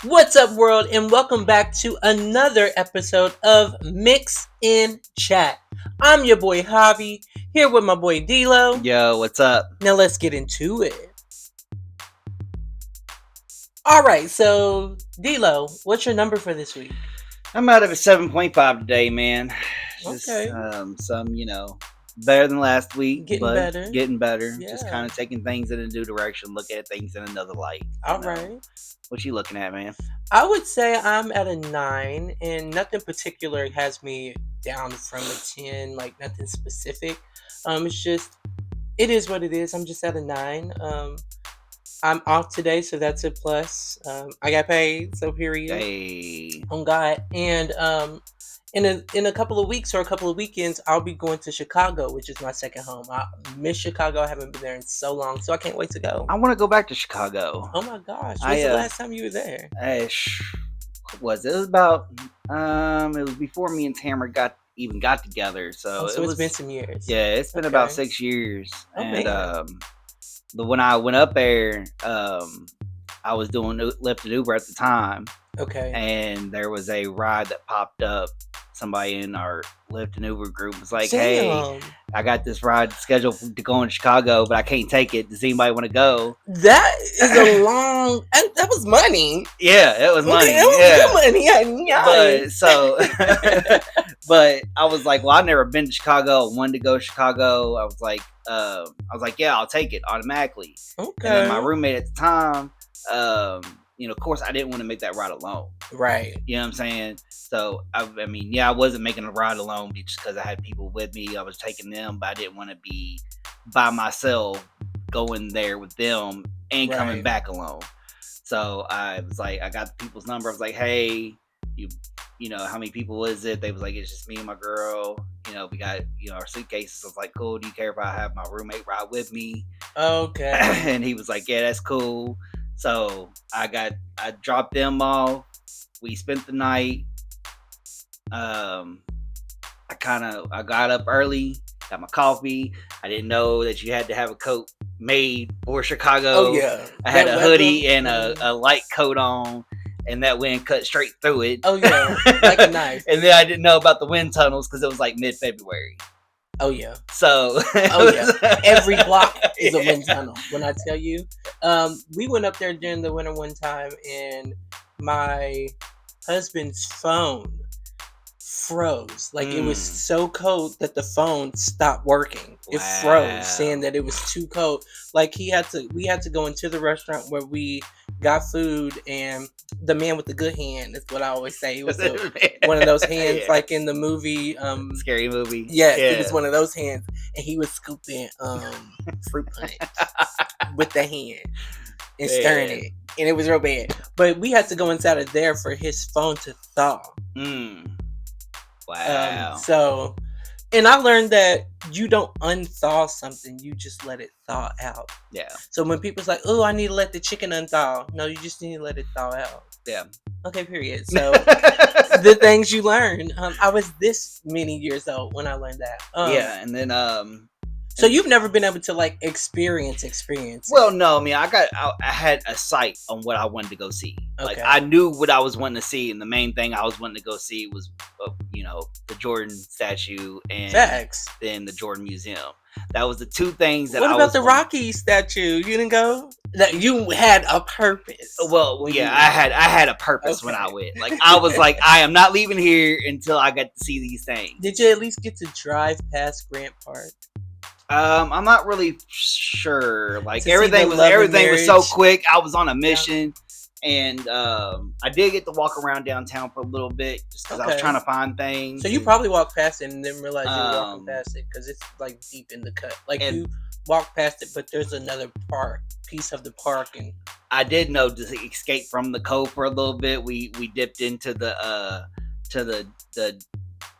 What's up, world, and welcome back to another episode of Mix in Chat. I'm your boy Javi, here with my boy D'Lo. Yo, what's up? Now let's get into it. All right, so D'Lo, what's your number for this week? I'm out of a 7.5 today, man. Just Okay. better than last week, Getting but better. getting better. Yeah. Just kind of taking things in a new direction, look at things in another light. All right. What you looking at, man? I would say I'm at a 9, and nothing particular has me down from a 10, like nothing specific. It's just, it is what it is. I'm just at a 9. I'm off today, so that's a plus. I got paid, so period. Hey. On God. And in a couple of weeks or a couple of weekends, I'll be going to Chicago, which is my second home. I miss Chicago. I haven't been there in so long, so I can't wait to go. I want to go back to Chicago. Oh my gosh. When's the last time you were there? What was it? It was about it was before me and Tamara got together. So it's been some years. Yeah, it's been about 6 years. Oh, and man. But when I went up there, I was doing Lyft and Uber at the time. Okay. And there was a ride that popped up. Somebody in our Lyft and Uber group was like, Damn. "Hey, I got this ride scheduled to go in Chicago, but I can't take it. Does anybody want to go?" That is a long. And that was money. Yeah, it was money. It was good money. But I was like, well, I've never been to Chicago. I wanted to go to Chicago. I was like, yeah, I'll take it automatically. Okay. And then my roommate at the time, of course, I didn't want to make that ride alone. Right. You know what I'm saying? So, I wasn't making a ride alone just because I had people with me. I was taking them, but I didn't want to be by myself going there with them and coming back alone. So, I was like, I got the people's number. I was like, hey, you know, how many people is it? They was like, it's just me and my girl. We got, our suitcases. I was like, cool. Do you care if I have my roommate ride with me? Okay. And he was like, yeah, that's cool. So I dropped them off. We spent the night. I got up early, got my coffee. I didn't know that you had to have a coat made for Chicago. Oh yeah. I had a hoodie and a light coat on, and that wind cut straight through it. Oh yeah, like a knife. And then I didn't know about the wind tunnels because it was like mid-February. Oh yeah. So every block is a wind tunnel. When I tell you, we went up there during the winter one time, and my husband's phone froze. Like it was so cold that the phone stopped working. It froze, saying that it was too cold. Like we had to go into the restaurant where we got food, and the man with the good hand is what I always say. It was one of those hands like in the movie Scary Movie. Yes, it was one of those hands, and he was scooping fruit punch with the hand and stirring it, and it was real bad. But we had to go inside of there for his phone to thaw. Wow. And I learned that you don't unthaw something, you just let it thaw out. Yeah. So when people's like, oh, I need to let the chicken unthaw. No, you just need to let it thaw out. Yeah. Okay, period. So the things you learn. I was this many years old when I learned that. And then so you've never been able to like experience. Well, no, I had a sight on what I wanted to go see. Okay. Like I knew what I was wanting to see, and the main thing I was wanting to go see was, the Jordan statue and then the Jordan Museum. That was the two things that. What about the Rocky statue? You didn't go? That you had a purpose. Well, yeah, I had a purpose when I went. Like I was like, I am not leaving here until I get to see these things. Did you at least get to drive past Grant Park? I'm not really sure. Like everything was so quick. I was on a mission, and I did get to walk around downtown for a little bit just because I was trying to find things. So you probably walked past it and didn't realize you were walking past it because it's like deep in the cut. Like you walked past it, but there's another piece of the park, and I did know to escape from the cove for a little bit. We dipped into the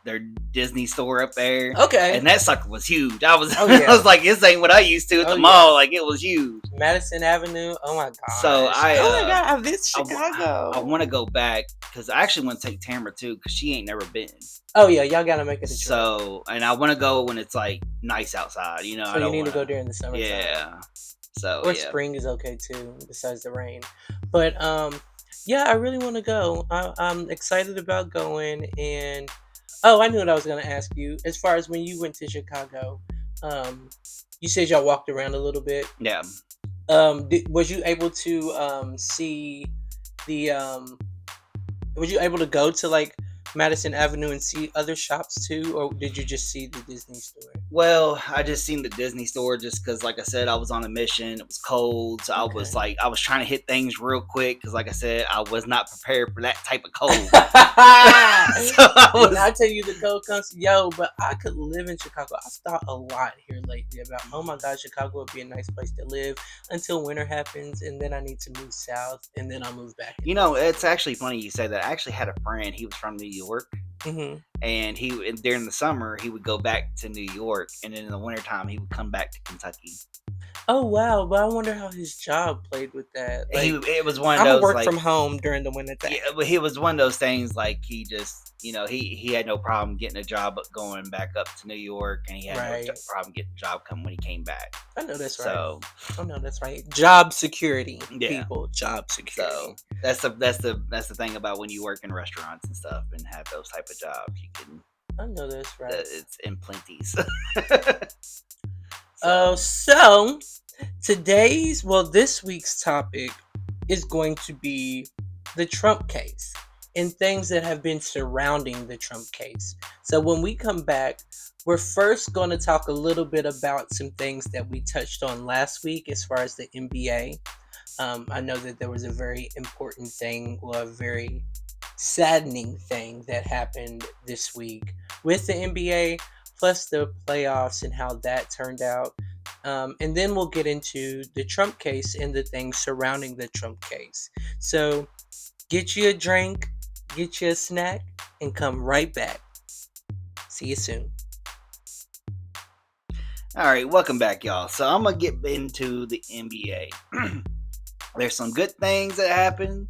their Disney store up there. Okay. And that sucker was huge. I was like, this ain't what I used to at the mall. Like it was huge. Madison Avenue. Oh my god. So I miss Chicago. I want to go back because I actually want to take Tamara too because she ain't never been. Oh yeah, y'all gotta make it a trip. So, and I want to go when it's like nice outside. So you need to go during the summer. Yeah. So spring is okay too, besides the rain. But Yeah, I really want to go. I'm excited about going. And oh, I knew what I was going to ask you. As far as when you went to Chicago, um, you said y'all walked around a little bit. Yeah. Was you able to see the was you able to go to like Madison Avenue and see other shops too, or did you just see the Disney store? Well, I just seen the Disney store just because, like I said, I was on a mission. It was cold, so Okay. I was trying to hit things real quick because, like I said, I was not prepared for that type of cold. So when I tell you the cold comes, yo, but I could live in Chicago. I've thought a lot here lately about, oh my God, Chicago would be a nice place to live until winter happens, and then I need to move south, and then I'll move back. You know, it's actually funny you say that. I actually had a friend. He was from New York. Mm-hmm. And during the summer he would go back to New York, and then in the wintertime he would come back to Kentucky. Oh wow, but I wonder how his job played with that. Like, It was one of I'm those, gonna work like, from home during the winter time. yeah, but he was one of those things like he just, he had no problem getting a job going back up to New York, and he had Right. no problem getting a job coming when he came back. I know that's right. So I know that's right. Job security, Yeah. people. Job security. so that's the thing about when you work in restaurants and stuff and have those type of jobs. You can I know that's right. it's in plenties. So this week's topic is going to be the Trump case and things that have been surrounding the Trump case. So when we come back, we're first going to talk a little bit about some things that we touched on last week as far as the NBA. I know that there was a very important thing, or a very saddening thing that happened this week with the NBA, plus the playoffs and how that turned out. And then we'll get into the Trump case and the things surrounding the Trump case. So get you a drink, get you a snack, and come right back. See you soon. All right, welcome back, y'all. So I'm gonna get into the NBA. There's some good things that happen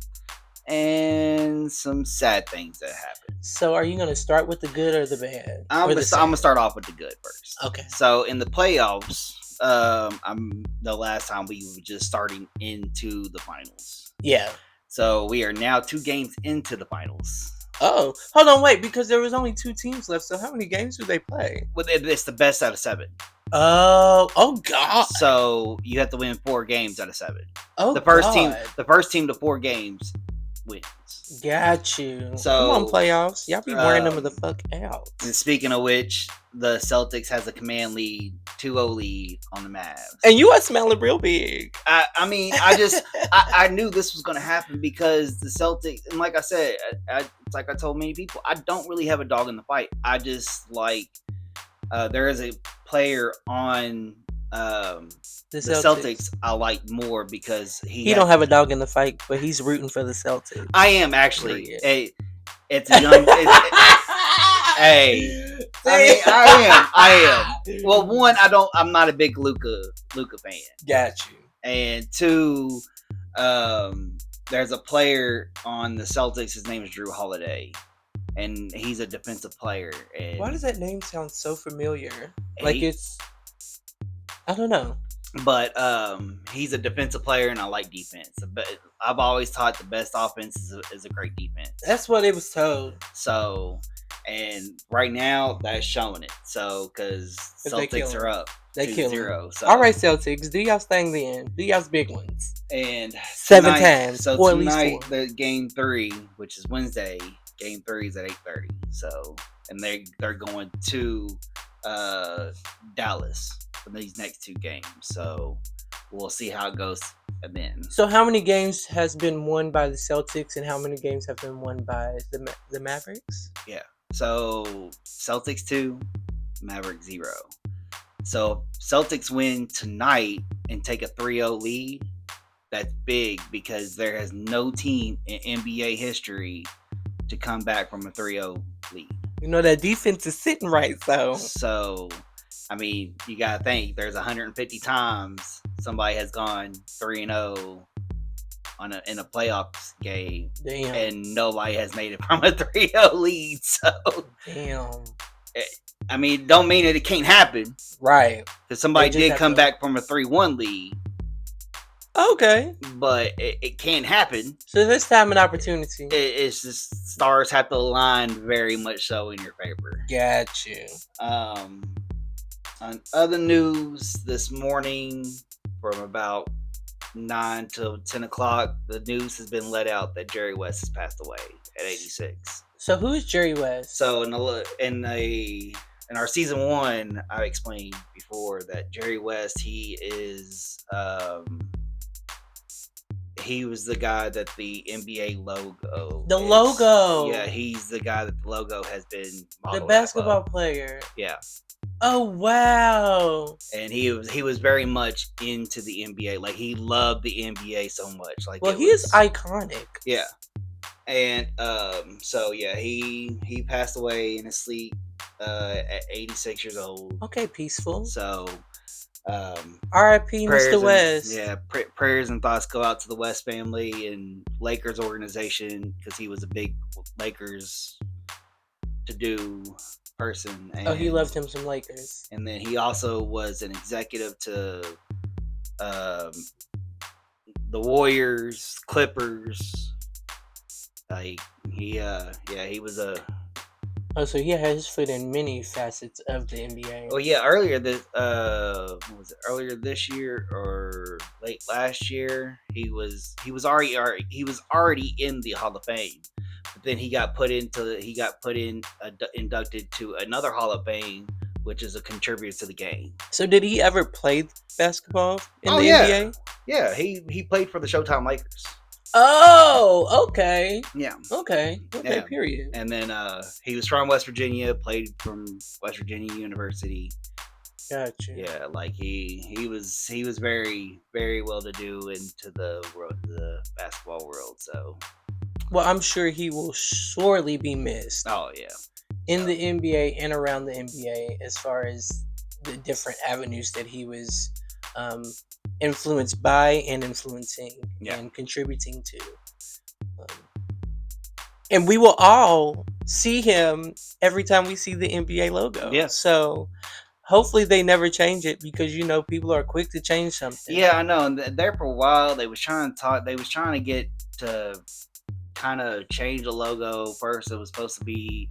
and some sad things that happen. So are you gonna start with the good or the bad? I'm gonna start off with the good first. Okay. So in the playoffs, the last time we were just starting into the finals. Yeah. So we are now 2 games into the finals. Oh, hold on, wait, because there was only 2 teams left. So how many games do they play? Well, it's the best out of 7. Oh God! So you have to win 4 games out of 7. Oh, the first team to 4 games wins. Got you. So come on, playoffs, y'all be wearing them the fuck out. And speaking of which, the Celtics has a command lead, 2-0 lead on the Mavs. And you are smelling real big. I mean, I knew this was going to happen because the Celtics, and like I said, it's like I told many people, I don't really have a dog in the fight. I just like, there is a player on the Celtics I like more because he don't have a dog in the fight, but he's rooting for the Celtics. I am actually. Hey, it's a young. Hey, I am. Well, one, I'm not a big Luka fan. Got you. And 2, there's a player on the Celtics. His name is Drew Holiday, and he's a defensive player. And why does that name sound so familiar? Like it's, I don't know. But he's a defensive player, and I like defense. But I've always taught the best offense is a great defense. That's what it was told. So, and right now that's showing it. So, because Celtics are up, they 2-0. So. All right, Celtics, do y'all thing then? Do y'all's big ones? And 7 times. So or tonight, the game 3, which is Wednesday, game 3 is at 8:30. So, and they're going to Dallas for these next 2 games. So we'll see how it goes then. So how many games has been won by the Celtics and how many games have been won by the Mavericks? Yeah. So Celtics 2, Mavericks 0. So Celtics win tonight and take a 3-0 lead. That's big because there has no team in NBA history to come back from a 3-0 lead. You know, that defense is sitting right, though. So, I mean, you got to think there's 150 times somebody has gone 3-0 in a playoffs game. Damn. And nobody has made it from a 3-0 lead. So, damn. I mean, don't mean that it can't happen. Right. Because somebody did come back from a 3-1 lead. Okay. but it can happen. So this time an opportunity. It's just stars have to align very much so in your favor. Got you. On other news this morning, from about 9 till 10 o'clock, the news has been let out that Jerry West has passed away at 86. So who is Jerry West? So in our season 1, I explained before that Jerry West, he was the guy that the NBA logo. The logo. Yeah, he's the guy that the logo has been modeled the basketball player. Yeah. Oh wow! And he was very much into the NBA. Like he loved the NBA so much. Like he is iconic. Yeah. And so yeah, he passed away in his sleep at 86 years old. Okay, peaceful. So R.I.P. Mr. West. Yeah, prayers and thoughts go out to the West family and Lakers organization, because he was a big Lakers to do person. And, he loved him some Lakers. And then he also was an executive to the Warriors, Clippers. Like he was a. Oh, so he had his foot in many facets of the NBA. Oh yeah, earlier this year or late last year, he was already in the Hall of Fame, but then he got inducted to another Hall of Fame, which is a contributor to the game. So did he ever play basketball in the NBA? Yeah, he played for the Showtime Lakers. Oh, okay. Yeah. Okay. Yeah. Period. And then he was from West Virginia, played from West Virginia University. Gotcha. Yeah, like he was very, very well to do into the basketball world. So, well, I'm sure he will sorely be missed. Oh yeah. In the NBA and around the NBA, as far as the different avenues that he was influenced by and influencing and contributing to. And we will all see him every time we see the NBA logo. Yeah. So hopefully they never change it, because people are quick to change something. Yeah, I know. And there for a while they was trying to get to kind of change the logo. First it was supposed to be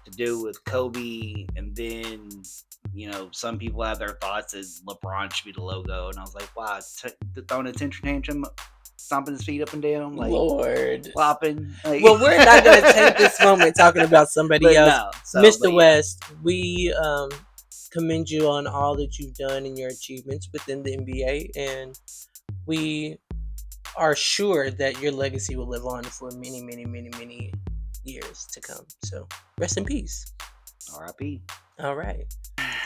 to do with Kobe, and then some people have their thoughts as LeBron should be the logo, and I was like, wow, throwing a temper tantrum, stomping his feet up and down, like Lord, flopping. Like. Well, we're not going to take this moment talking about somebody else. No, Mr. West, we commend you on all that you've done and your achievements within the NBA, and we are sure that your legacy will live on for many, many, many, many years to come. So rest in peace. R.I.P. All right.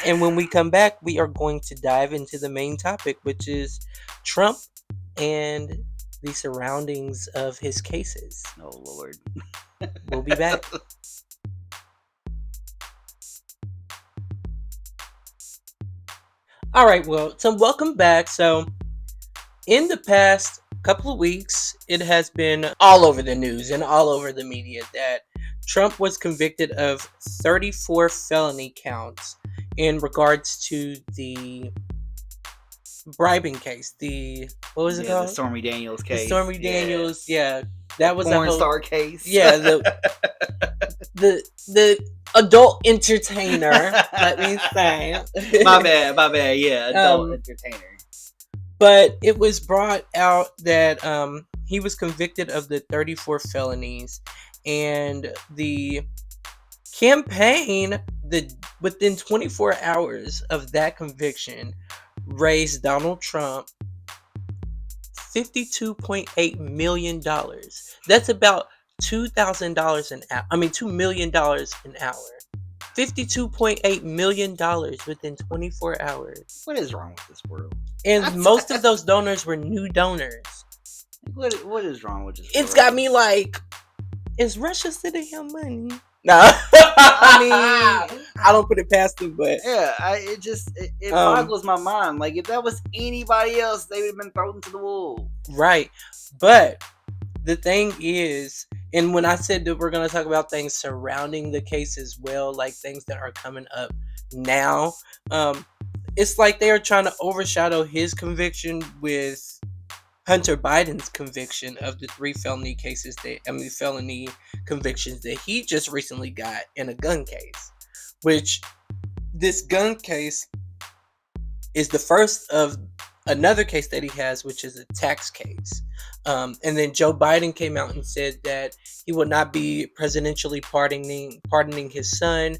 And when we come back, we are going to dive into the main topic, which is Trump and the surroundings of his cases. Oh, Lord. We'll be back. All right, well, so welcome back. So in the past couple of weeks, it has been all over the news and all over the media that Trump was convicted of 34 felony counts in regards to the bribing case. What was it called? The Stormy Daniels case. The Stormy Daniels, that was porn star case. Yeah, the adult entertainer. Let me say. My bad. Yeah, adult entertainer. But it was brought out that he was convicted of the 34 felonies, and the campaign, within 24 hours of that conviction, raised Donald Trump $52.8 million. That's about $2,000 an hour. $2 million an hour. $52.8 million within 24 hours. What is wrong with this world? And most of those donors were new donors. What is wrong with this world? It's got me like, is Russia sending him money? No. I don't put it past them, but yeah, it boggles my mind. Like, if that was anybody else, they would have been thrown to the wolves. Right. But the thing is, and when I said that we're going to talk about things surrounding the case as well, like things that are coming up now, it's like they are trying to overshadow his conviction with Hunter Biden's conviction of the 3 felony cases felony convictions that he just recently got in a gun case, which this gun case is the first of another case that he has, which is a tax case. And then Joe Biden came out and said that he will not be presidentially pardoning his son.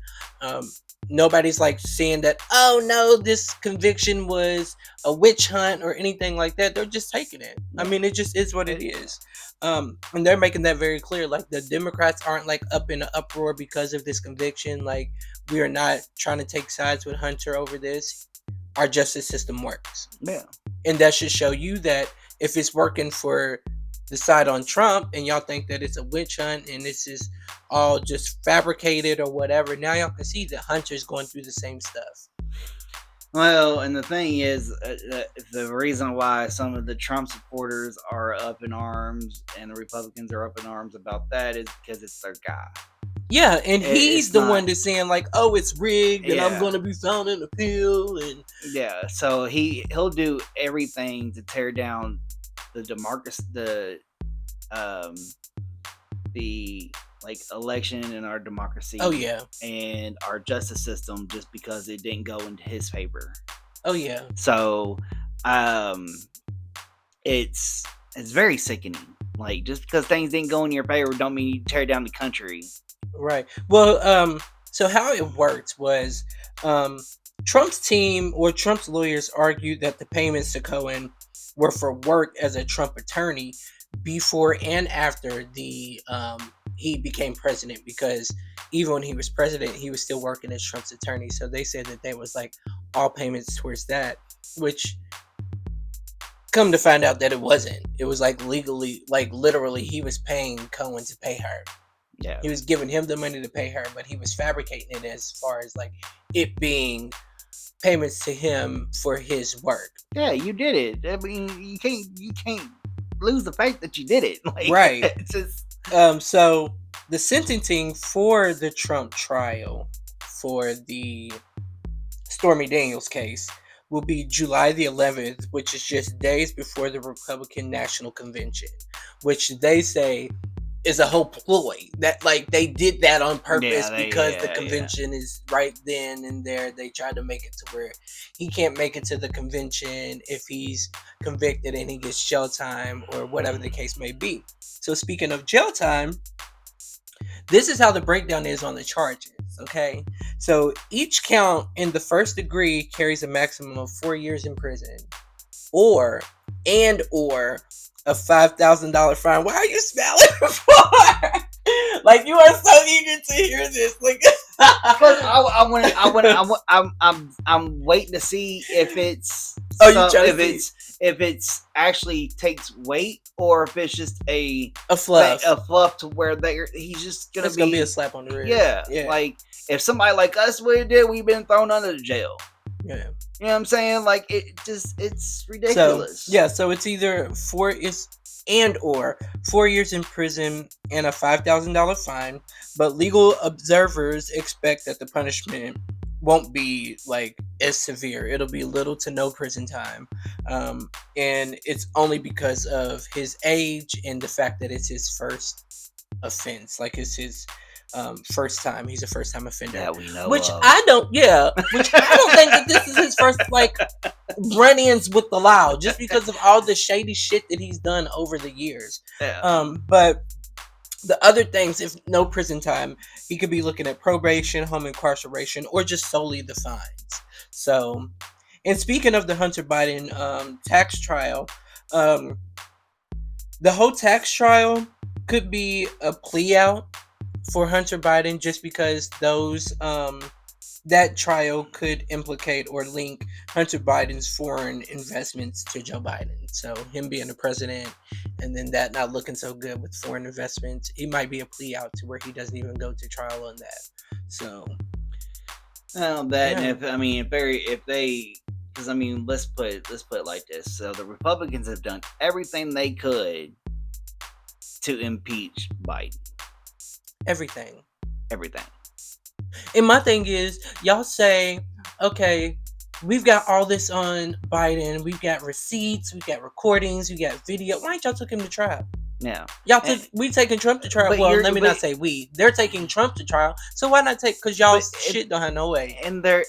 Nobody's like saying that, oh no, this conviction was a witch hunt or anything like that. They're just taking it. I mean, it just is what it is. And they're making that very clear. Like, the Democrats aren't like up in an uproar because of this conviction. Like, we are not trying to take sides with Hunter over this. Our justice system works. Yeah. And that should show you that if it's working for the side on Trump and y'all think that it's a witch hunt and this is all just fabricated or whatever, now y'all can see that Hunter's going through the same stuff. Well, and the thing is, the reason why some of the Trump supporters are up in arms and the Republicans are up in arms about that is because it's their guy. Yeah, and he's the one that's saying like, "Oh, it's rigged, and I'm going to be found in appeal." And yeah, so he'll do everything to tear down the election in our democracy. Oh yeah, and our justice system, just because it didn't go into his favor. Oh yeah. So, it's very sickening. Like, just because things didn't go in your favor, don't mean you tear down the country. Right. Well, so how it worked was, Trump's team or Trump's lawyers argued that the payments to Cohen were for work as a Trump attorney before and after he became president, because even when he was president, he was still working as Trump's attorney. So they said that there was like all payments towards that, which, come to find out that it wasn't. It was like legally, like literally, he was paying Cohen to pay her. Yeah. He was giving him the money to pay her, but he was fabricating it as far as like it being payments to him for his work. Yeah, you did it. I mean, you can't lose the fact that you did it. Like, right. It's just... So the sentencing for the Trump trial for the Stormy Daniels case will be July the 11th, which is just days before the Republican National Convention, which they say is a whole ploy, that like they did that on purpose because the convention is right then and there. They tried to make it to where he can't make it to the convention if he's convicted and he gets jail time or whatever the case may be. So speaking of jail time, this is how the breakdown is on the charges. Okay, so each count in the first degree carries a maximum of 4 years in prison, or a $5,000 fine. Why are you smiling for? Like, you are so eager to hear this. Like, because I'm waiting to see if it's if it's actually takes weight, or if it's just a fluff to where he's just gonna be a slap on the wrist. Yeah. Like, if somebody like us would have did, we've been thrown under the jail. Yeah. You know what I'm saying? Like, it's ridiculous. So it's either 4 years in prison and a $5,000 fine, but legal observers expect that the punishment won't be like as severe. It'll be little to no prison time, and it's only because of his age and the fact that it's his first offense. Like, it's his first time. He's a first time offender. That we know which of. I don't think that this is his first like run-ins with the law, just because of all the shady shit that he's done over the years. But the other things, if no prison time, he could be looking at probation, home incarceration, or just solely the fines. So, and speaking of the Hunter Biden tax trial, the whole tax trial could be a plea out for Hunter Biden, just because that trial could implicate or link Hunter Biden's foreign investments to Joe Biden. So him being the president and then that not looking so good with foreign investments, it might be a plea out to where he doesn't even go to trial on that. So and if they, because I mean, let's put it like this. So the Republicans have done everything they could to impeach Biden. Everything. And my thing is, y'all say, okay, we've got all this on Biden. We've got receipts. We've got recordings. We got video. Why ain't y'all took him to trial? Yeah. We taking Trump to trial. Well, let me not say we. They're taking Trump to trial. So why not take? Because y'all shit don't have no way. And they're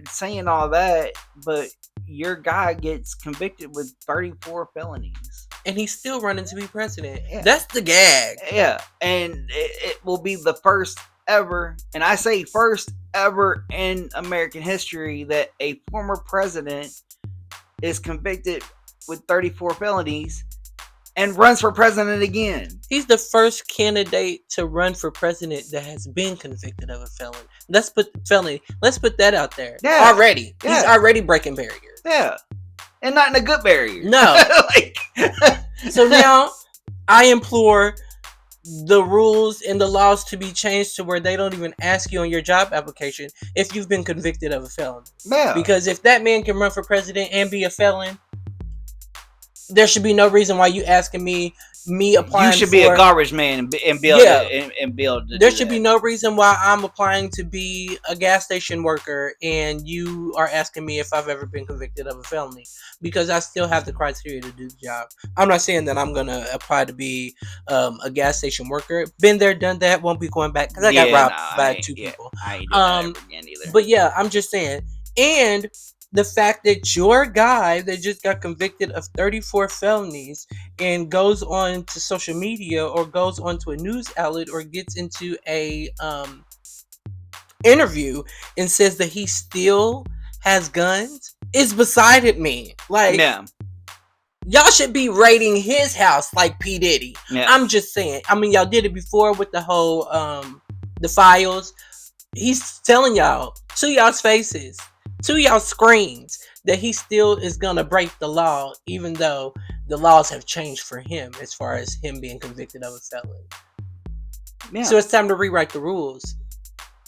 saying all that, but your guy gets convicted with 34 felonies, and he's still running to be president. Yeah. That's the gag. Yeah, and it will be the first ever, and I say first ever in American history, that a former president is convicted with 34 felonies and runs for president again. He's the first candidate to run for president that has been convicted of a felony. Let's put that out there. Yeah. Already. Yeah. He's already breaking barriers. Yeah. And not in a good barrier. No. So now I implore the rules and the laws to be changed to where they don't even ask you on your job application if you've been convicted of a felony. Yeah. Because if that man can run for president and be a felon, there should be no reason why you asking me applying. You should be a garbage man and be able to. There should be no reason why I'm applying to be a gas station worker and you are asking me if I've ever been convicted of a felony, because I still have the criteria to do the job. I'm not saying that I'm gonna apply to be a gas station worker. Been there, done that. Won't be going back because I got robbed by two people. I ain't doing that ever again either. But yeah, I'm just saying. And the fact that your guy that just got convicted of 34 felonies and goes on to social media or goes on to a news outlet or gets into a interview and says that he still has guns is beside me. Like, yeah. Y'all should be raiding his house like P. Diddy. Yeah. I'm just saying. I mean, y'all did it before with the whole the files. He's telling y'all to y'all's faces, to y'all screens, that he still is gonna break the law, even though the laws have changed for him as far as him being convicted of a felony. Yeah. So it's time to rewrite the rules.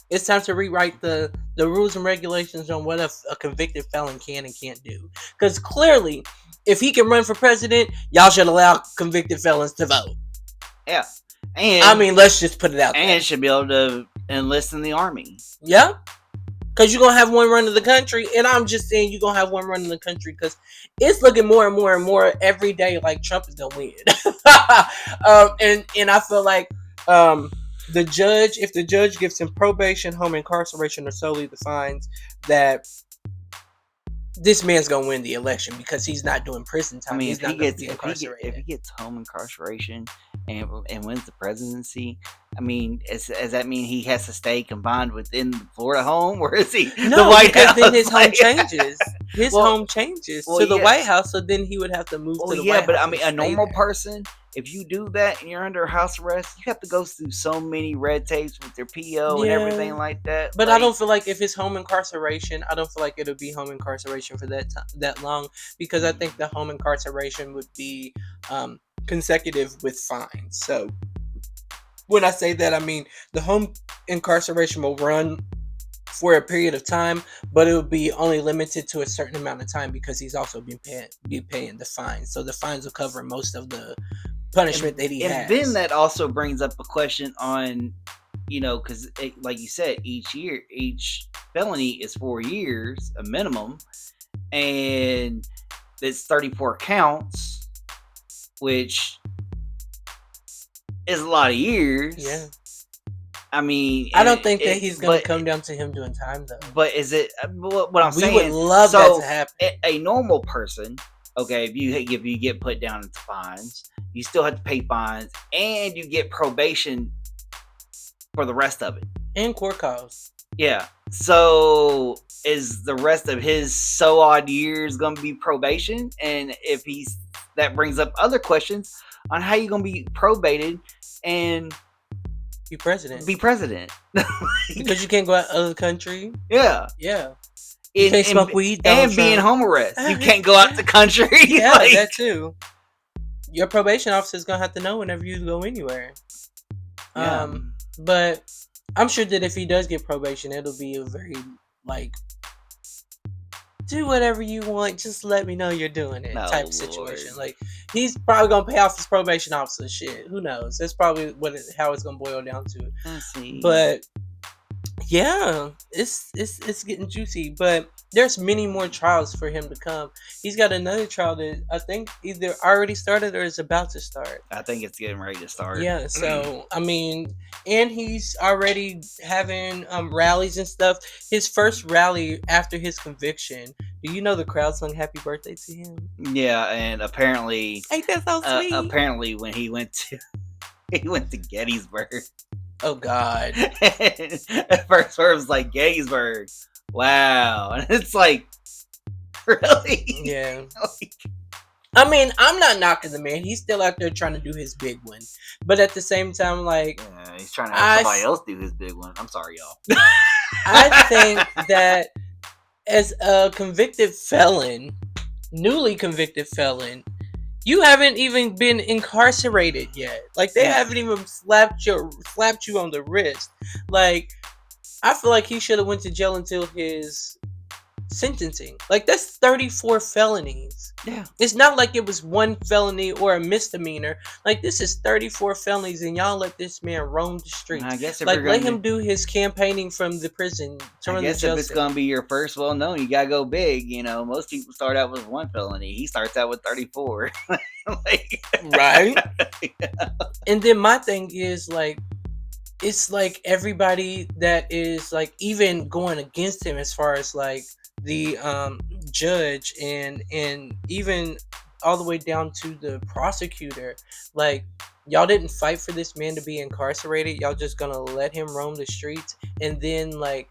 It's time to rewrite the rules and regulations on what a convicted felon can and can't do. Because clearly, if he can run for president, y'all should allow convicted felons to vote. Yeah. And I mean, let's just put it out there. And should be able to enlist in the army. Yeah. Because you're going to have one run in the country. And I'm just saying you're going to have one run in the country because it's looking more and more and more every day like Trump is going to win. And I feel like if the judge gives him probation, home incarceration, or solely the fines, that this man's going to win the election because he's not doing prison time. I mean, he's not going to be incarcerated. If he gets home incarceration and wins the presidency, I mean, does that mean he has to stay confined within the Florida home, or is he the White House? Then his home changes. His home changes to the White House, so then he would have to move to the White House. Yeah, but I mean, a normal person, if you do that and you're under house arrest, you have to go through so many red tapes with your PO and everything like that. But I don't feel like if it's home incarceration, I don't feel like it'll be home incarceration for that long, because I think the home incarceration would be consecutive with fines. So when I say that, I mean the home incarceration will run for a period of time, but it will be only limited to a certain amount of time because he's also be paying the fines. So the fines will cover most of the punishment that he has. And then that also brings up a question on, because like you said, each felony is 4 years, a minimum, and it's 34 counts, which is a lot of years. Yeah. I mean, I don't think that he's going to come down to him doing time, though. But is it what I'm saying? We would love that to happen. A normal person, okay, if you get put down into fines, you still have to pay fines, and you get probation for the rest of it, and court costs. Yeah. So is the rest of his so odd years going to be probation? And if that brings up other questions on how you're going to be probated and be president. Because you can't go out of the country. Yeah. Yeah. You can't smoke weed. And be in home arrest. You can't go out the country. Yeah, that too. Your probation officer is going to have to know whenever you go anywhere. Yeah. But I'm sure that if he does get probation, it'll be a very, do whatever you want, just let me know you're doing it type of situation. Like, he's probably gonna pay off his probation officer. Shit, who knows? That's probably how it's gonna boil down to. I see. But yeah, it's getting juicy. But there's many more trials for him to come. He's got another trial that I think either already started or is about to start. I think it's getting ready to start. Yeah, so I mean, and he's already having rallies and stuff. His first rally after his conviction, do you know the crowd sung "Happy Birthday" to him? Yeah, and apparently, Ain't that so sweet? Apparently, when he went to Gettysburg. Oh God! At first, where it was like Gettysburg. Wow, and it's like, really? Yeah. I mean, I'm not knocking the man. He's still out there trying to do his big one. But at the same time, like... Yeah, he's trying to have somebody else do his big one. I'm sorry, y'all. I think that as a convicted felon, newly convicted felon, you haven't even been incarcerated yet. Like, they haven't even slapped you on the wrist. Like, I feel like he should have went to jail until his sentencing. Like, that's 34 felonies. Yeah. It's not like it was one felony or a misdemeanor. Like, this is 34 felonies, and y'all let this man roam the streets. I guess like, let him do his campaigning from the prison. I guess if it's gonna be your first well-known, you gotta go big. You know, most people start out with one felony. He starts out with 34. Like, right? And then my thing is, like, it's like everybody that is, like, even going against him as far as, like, the judge and even all the way down to the prosecutor, like, y'all didn't fight for this man to be incarcerated. Y'all just gonna let him roam the streets, and then, like,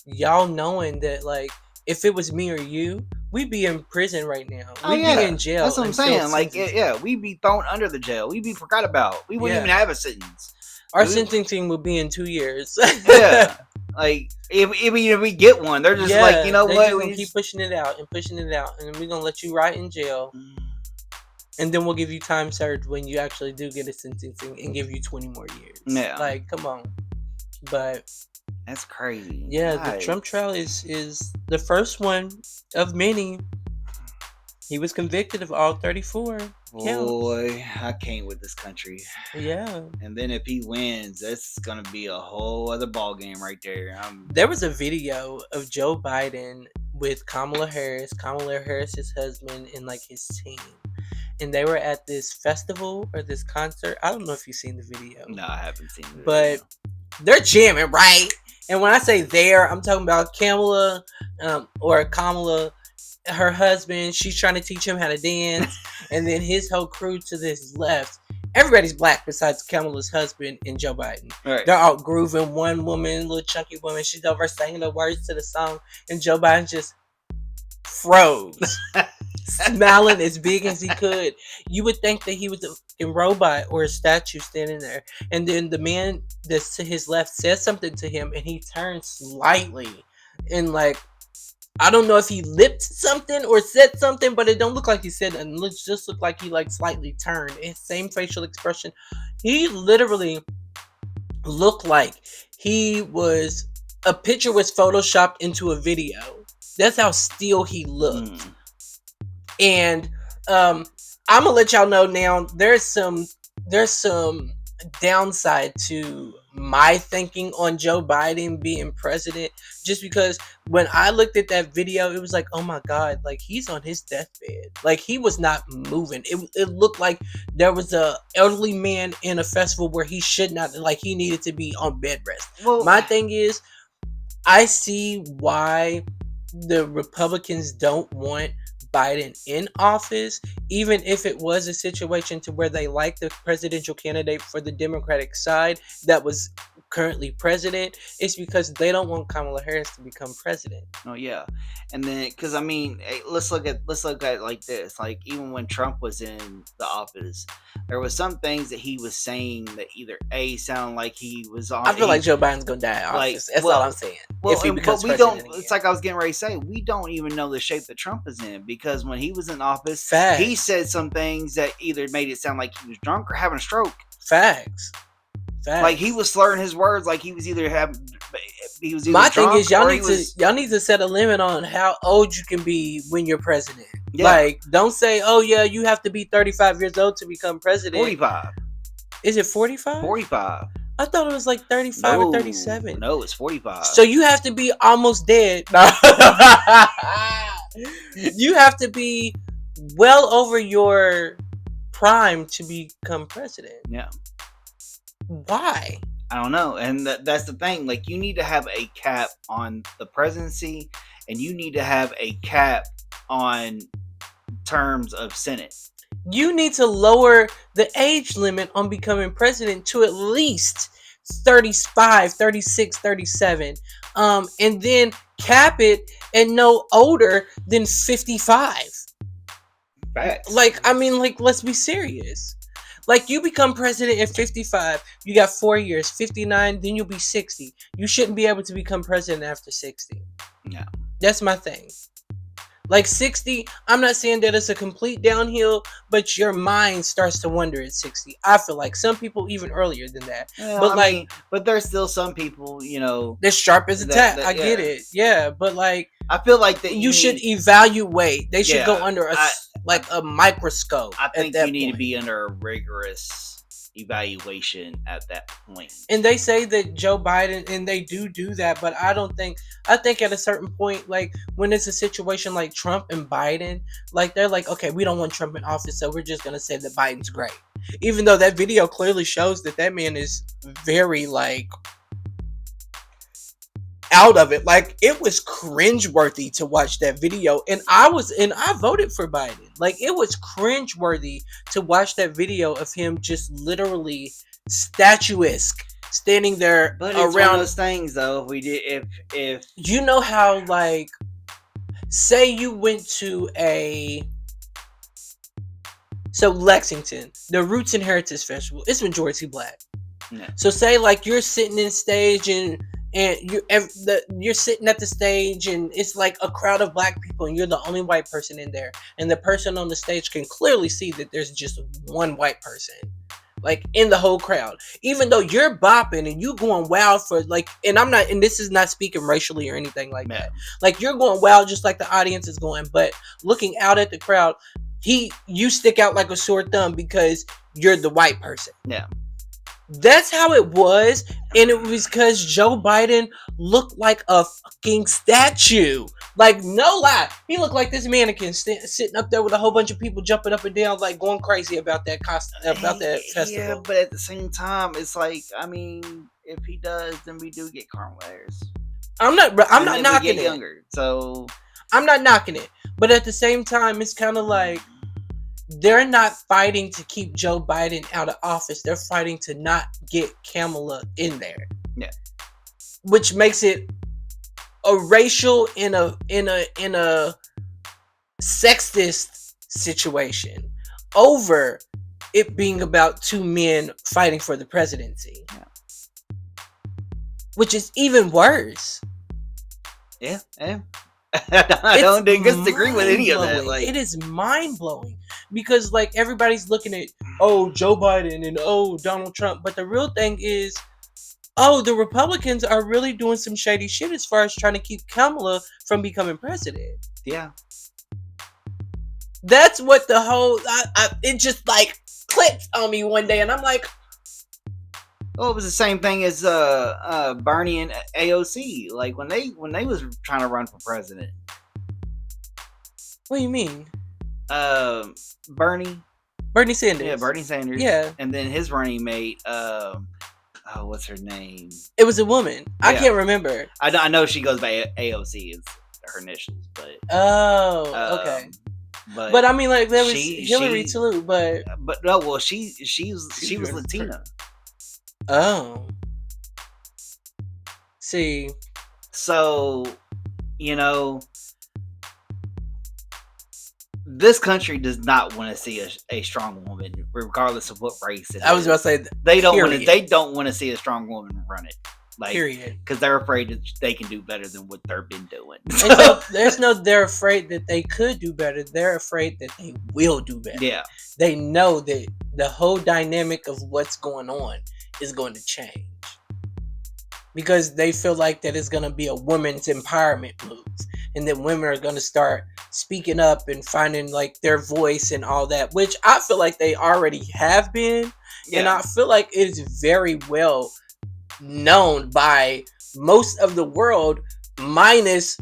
y'all knowing that, like, if it was me or you, we'd be in prison right now. We'd be in jail. That's what I'm saying. Like, we'd be thrown under the jail. We'd be forgot about. We wouldn't even have a sentence. Our sentencing would be in 2 years. Yeah. Like, if we get one, they're just like, you know what? We keep pushing it out, and then we're gonna let you rot in jail, and then we'll give you time served when you actually do get a sentencing, and give you 20 more years. Yeah, like, come on. But that's crazy. Yeah, God. The Trump trial is the first one of many. He was convicted of all 34 counts. Boy, I can't with this country. Yeah. And then if he wins, that's going to be a whole other ball game right there. There was a video of Joe Biden with Kamala Harris's husband, and, like, his team. And they were at this festival or this concert. I don't know if you've seen the video. No, I haven't seen the video. But they're jamming, right? And when I say there, I'm talking about Kamala, her husband. She's trying to teach him how to dance. And then his whole crew to this left. Everybody's black besides Kamala's husband and Joe Biden. Right. They're all grooving. One woman, little chunky woman, she's over singing the words to the song. And Joe Biden just froze. Smiling as big as he could. You would think that he was a robot or a statue standing there. And then the man that's to his left says something to him, and he turns slightly. And, like, I don't know if he lipped something or said something, but it don't look like he said it. It just looked like he, like, slightly turned. His same facial expression. He literally looked like a picture was photoshopped into a video. That's how still he looked. And I'm gonna let y'all know now. There's some downside to my thinking on Joe Biden being president, just because when I looked at that video, it was like, oh my God, like, he's on his deathbed. Like, he was not moving. It looked like there was a elderly man in a festival where he should not, like, he needed to be on bed rest. Well, my thing is, I see why the Republicans don't want Biden in office, even if it was a situation to where they like the presidential candidate for the Democratic side that was currently president. It's because they don't want Kamala Harris to become president. Oh yeah, and then because I mean, let's look at it like this. Like, even when Trump was in the office, there was some things that he was saying that either sound like he was on. I feel like Joe Biden's gonna die in office. That's all I'm saying. Well, if he becomes president again. It's like I was getting ready to say, we don't even know the shape that Trump is in, because when he was in office, he said some things that either made it sound like he was drunk or having a stroke. Facts. Like, he was slurring his words, like he was either My thing is, y'all need to set a limit on how old you can be when you're president. Yeah. Like, don't say, oh yeah, you have to be 35 years old to become president. 45. Is it 45? 45. I thought it was like 35 or 37. No, it's 45. So you have to be almost dead. You have to be well over your prime to become president. Yeah. Why? I don't know. And that's the thing. Like, you need to have a cap on the presidency, and you need to have a cap on terms of Senate. You need to lower the age limit on becoming president to at least 35, 36, 37. And then cap it at no older than 55. Facts. Like, I mean, like, let's be serious. Like, you become president at 55, you got 4 years, 59, then you'll be 60. You shouldn't be able to become president after 60. Yeah. That's my thing. Like 60, I'm not saying that it's a complete downhill, but your mind starts to wonder at 60. I feel like some people even earlier than that. Yeah, but I mean, but there's still some people, you know, they're sharp as a tack. I get it. Yeah, but like, I feel like that you should evaluate. They should go under a microscope. I think you need to be under a rigorous evaluation at that point. And they say that Joe Biden, and they do that, but I think at a certain point, like when it's a situation like Trump and Biden, like they're like, okay, we don't want Trump in office, so we're just gonna say that Biden's great, even though that video clearly shows that man is very like out of it. Like, it was cringeworthy to watch that video, and I voted for Biden. Like, it was cringeworthy to watch that video of him just literally statuesque standing there. But it's one of those things, though. If you know how, like, say you went to Lexington, the Roots and Heritage Festival, it's majority black. Yeah. So say like you're sitting in stage and you're sitting at the stage and it's like a crowd of black people and you're the only white person in there, and the person on the stage can clearly see that there's just one white person like in the whole crowd, even though you're bopping and you going wild for like, and this is not speaking racially or anything like that, like you're going wild just like the audience is going, but looking out at the crowd, you stick out like a sore thumb because you're the white person. Yeah. That's how it was, and it was because Joe Biden looked like a fucking statue. Like, no lie, he looked like this mannequin sitting up there with a whole bunch of people jumping up and down, like going crazy about that festival. Yeah, but at the same time, it's like, I mean, if he does, then we do get Carl Ayers. I'm not knocking it. Younger, so I'm not knocking it, but at the same time, it's kind of like, they're not fighting to keep Joe Biden out of office. They're fighting to not get Kamala in there. Yeah. Which makes it a racial in a sexist situation over it being about two men fighting for the presidency. Yeah. Which is even worse. Yeah. I don't disagree with any of that. Like, it is mind blowing because like everybody's looking at Joe Biden and Donald Trump, but the real thing is the Republicans are really doing some shady shit as far as trying to keep Kamala from becoming president. Yeah, that's what the whole it just like clicked on me one day, and I'm like, well, it was the same thing as Bernie and AOC. Like when they was trying to run for president. What do you mean? Bernie Sanders. Yeah, Bernie Sanders. Yeah, and then his running mate. What's her name? It was a woman. Yeah. I can't remember. I know she goes by AOC is her initials, but okay. But I mean, like there was Hillary too. But no, well, she was Latina. Oh. See. So, you know, this country does not want to see a strong woman, regardless of what race it is. I was about to say they don't want to see a strong woman run it. Like, period. Because they're afraid that they can do better than what they've been doing. So they're afraid that they could do better. They're afraid that they will do better. Yeah. They know that the whole dynamic of what's going on is going to change. Because they feel like that it's going to be a women's empowerment move. And that women are going to start speaking up and finding like their voice and all that. Which I feel like they already have been. Yeah. And I feel like it is very well known by most of the world, minus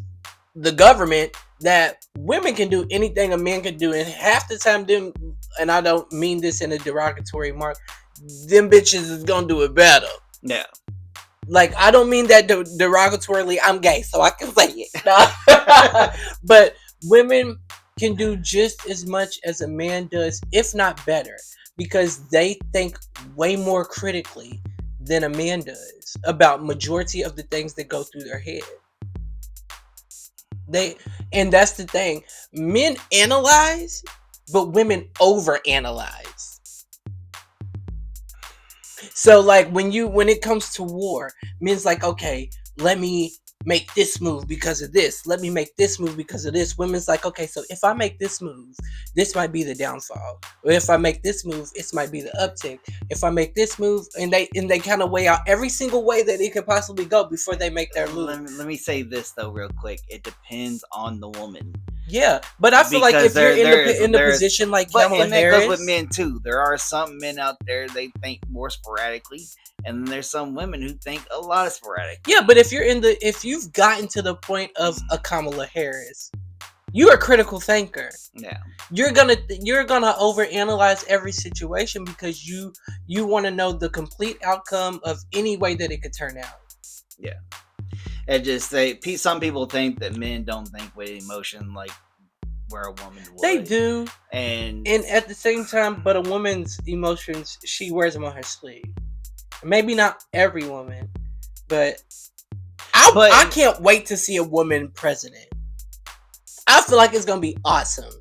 the government, that women can do anything a man can do, and half the time them, and I don't mean this in a derogatory mark, them bitches is gonna do it better. Yeah. Like, I don't mean that derogatorily. I'm gay, so I can say it. But women can do just as much as a man does, if not better, because they think way more critically than a man does about majority of the things that go through their head. And that's the thing. Men analyze, but women overanalyze. So like when it comes to war, men's like, okay, let me make this move because of this. Let me make this move because of this. Women's like, okay, so if I make this move, this might be the downfall. Or if I make this move, it might be the uptick. If I make this move, and they kind of weigh out every single way that it could possibly go before they make their move. Let me say this though real quick. It depends on the woman. Yeah, but I feel like if you're in the position like Kamala Harris, that goes with men too. There are some men out there, they think more sporadically, and then there's some women who think a lot of sporadic. Yeah, but if you've gotten to the point of a Kamala Harris, you're a critical thinker. Yeah, you're gonna overanalyze every situation because you want to know the complete outcome of any way that it could turn out. Yeah. Some people think that men don't think with emotion like where a woman would. They do, and at the same time, but a woman's emotions, she wears them on her sleeve. Maybe not every woman, but I can't wait to see a woman president. I feel like it's gonna be awesome.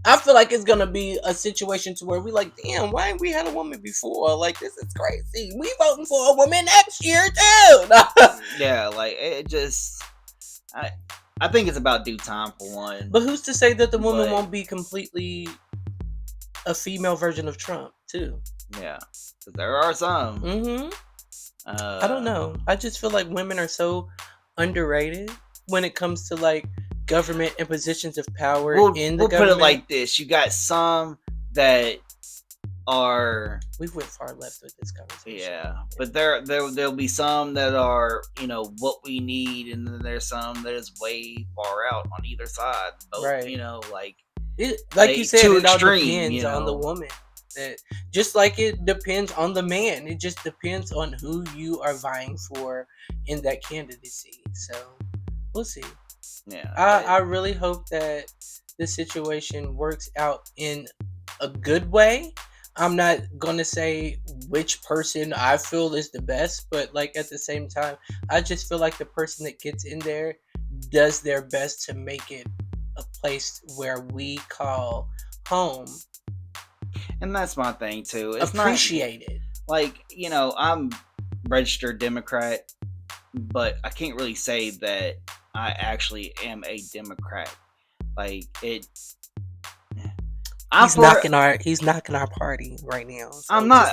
I feel like it's gonna be a situation to where we like, damn, why ain't we had a woman before? Like, this is crazy. We voting for a woman next year too. Yeah, like it just, I think it's about due time for one. But who's to say that the woman won't be completely a female version of Trump too? Yeah, because there are some. Mm-hmm. I don't know. I just feel like women are so underrated when it comes to like government and positions of power in the government. We'll put it like this: you got some that are. We went far left with this conversation. Yeah, but there'll be some that are what we need, and then there's some that is way far out on either side. Both, right. Like you said, it all depends on the woman. Just like it depends on the man. It just depends on who you are vying for in that candidacy. So we'll see. Yeah, I really hope that the situation works out in a good way. I'm not gonna say which person I feel is the best, but like at the same time, I just feel like the person that gets in there does their best to make it a place where we call home. And that's my thing too. It's appreciated. Like, I'm registered Democrat, but I can't really say that I actually am a Democrat. Like it. He's knocking our party right now. So I'm not.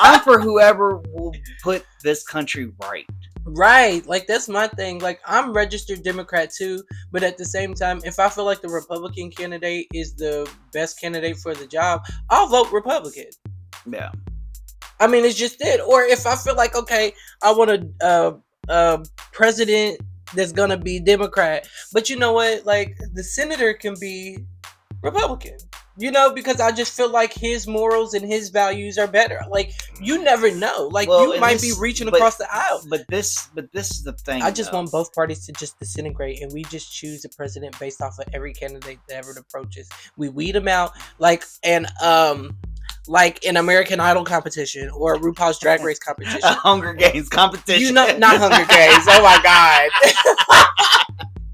I'm for whoever will put this country right. Right, like that's my thing. Like I'm registered Democrat too, but at the same time, if I feel like the Republican candidate is the best candidate for the job, I'll vote Republican. Yeah. I mean, it's just it. Or if I feel like, okay, I want a president that's gonna be Democrat, but you know what? Like the senator can be Republican. Because I just feel like his morals and his values are better. Like you never know. Like you might be reaching across the aisle. But this is the thing. I just want both parties to just disintegrate, and we just choose a president based off of every candidate that ever approaches. We weed them out, like in American Idol competition or RuPaul's Drag Race competition, Hunger Games competition. Not Hunger Games. Oh my God.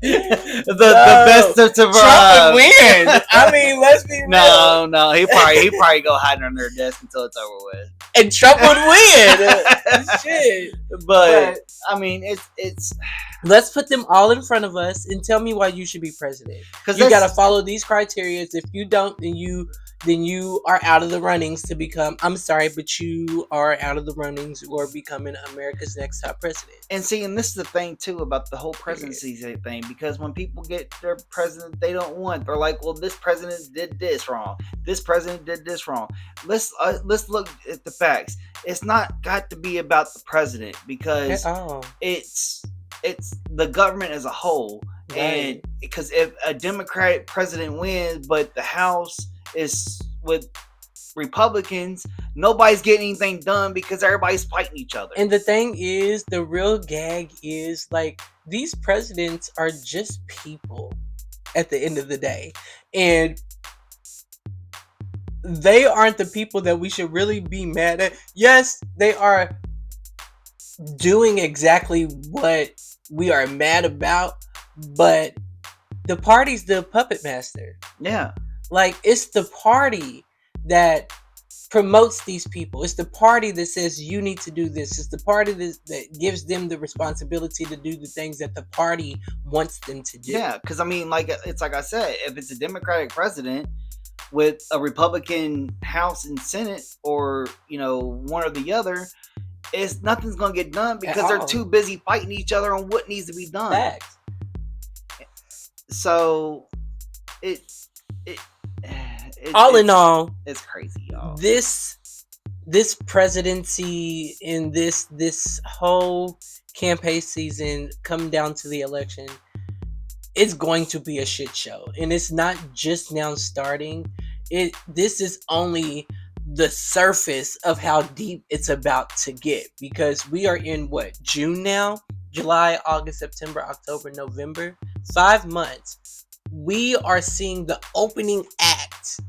the best to survive. Trump would win. I mean, let's be real. No, he probably go hide under their desk until it's over with, and Trump would win. Shit, but I mean, it's. Let's put them all in front of us and tell me why you should be president. Because you got to follow these criteria. If you don't, then then you are out of the runnings to become. I'm sorry, but you are out of the runnings or becoming America's next top president. And see, and this is the thing too about the whole presidency thing, because when people get their president, they don't want. They're like, well, this president did this wrong. This president did this wrong. Let's look at the facts. It's not got to be about the president, because it's the government as a whole. Right. And because if a Democratic president wins, but the House is with Republicans, nobody's getting anything done because everybody's fighting each other. And the thing is, the real gag is, like, these presidents are just people at the end of the day. And they aren't the people that we should really be mad at. Yes, they are doing exactly what we are mad about, but the party's the puppet master. Yeah. Like, it's the party that promotes these people. It's the party that says you need to do this. It's the party that gives them the responsibility to do the things that the party wants them to do. Yeah, because I mean, like, it's like I said, if it's a Democratic president with a Republican House and Senate, or, you know, one or the other, nothing's gonna get done because they're too busy fighting each other on what needs to be done. Facts. So all in all, it's crazy, y'all. This presidency and this whole campaign season coming down to the election, it's going to be a shit show. And it's not just now starting. This is only the surface of how deep it's about to get, because we are in June now? July, August, September, October, November. 5 months. We are seeing the opening act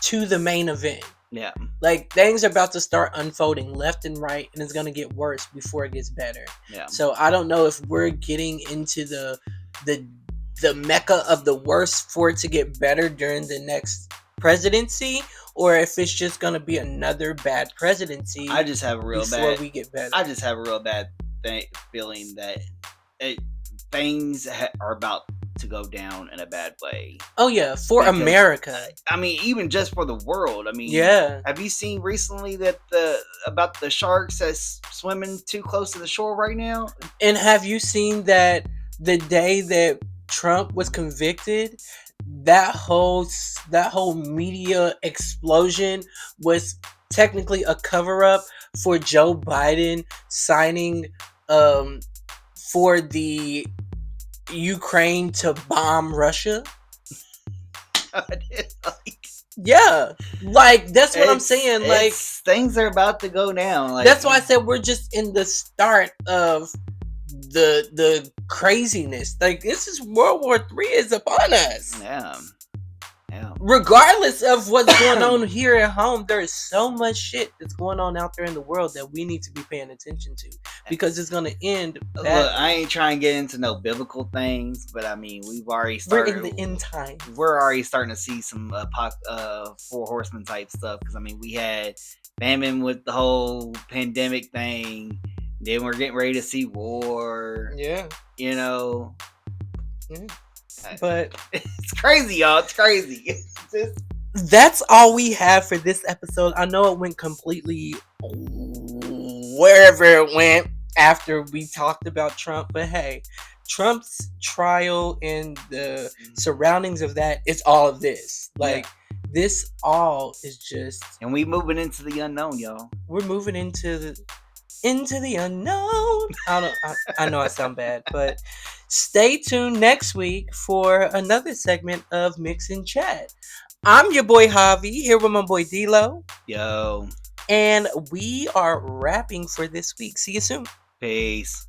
to the main event. Yeah. Like, things are about to start unfolding left and right, and it's going to get worse before it gets better. Yeah. So I don't know if we're getting into the mecca of the worst for it to get better during the next presidency, or if it's just going to be another bad presidency. I just have a real before we get better. I just have a real bad feeling that things are about to go down in a bad way. Oh yeah, for America. I mean, even just for the world. I mean, yeah. Have you seen recently that about the sharks that's swimming too close to the shore right now? And have you seen that the day that Trump was convicted, that whole media explosion was technically a cover-up for Joe Biden signing for the Ukraine to bomb Russia? Yeah, like, that's what I'm saying. Like, things are about to go down. Like, that's why I said we're just in the start of the craziness. Like, this is World War III is upon us. Yeah. Regardless of what's going on here at home, there is so much shit that's going on out there in the world that we need to be paying attention to, because it's going to end badly. Look, I ain't trying to get into no biblical things, but I mean, we're in the end time. We're already starting to see some Four Horsemen type stuff, because I mean, we had famine with the whole pandemic thing. Then we're getting ready to see war. Yeah. You know. Yeah. But it's crazy, y'all. It's crazy. That's all we have for this episode. I know it went completely wherever it went after we talked about Trump, but hey, Trump's trial and the surroundings of that is all of this. Like, this all is just, and we moving into the unknown, y'all. We're moving into the unknown. I know I sound bad, but stay tuned next week for another segment of Mix and Chat. I'm your boy Javi, here with my boy D-Lo. Yo. And we are wrapping for this week. See you soon. Peace.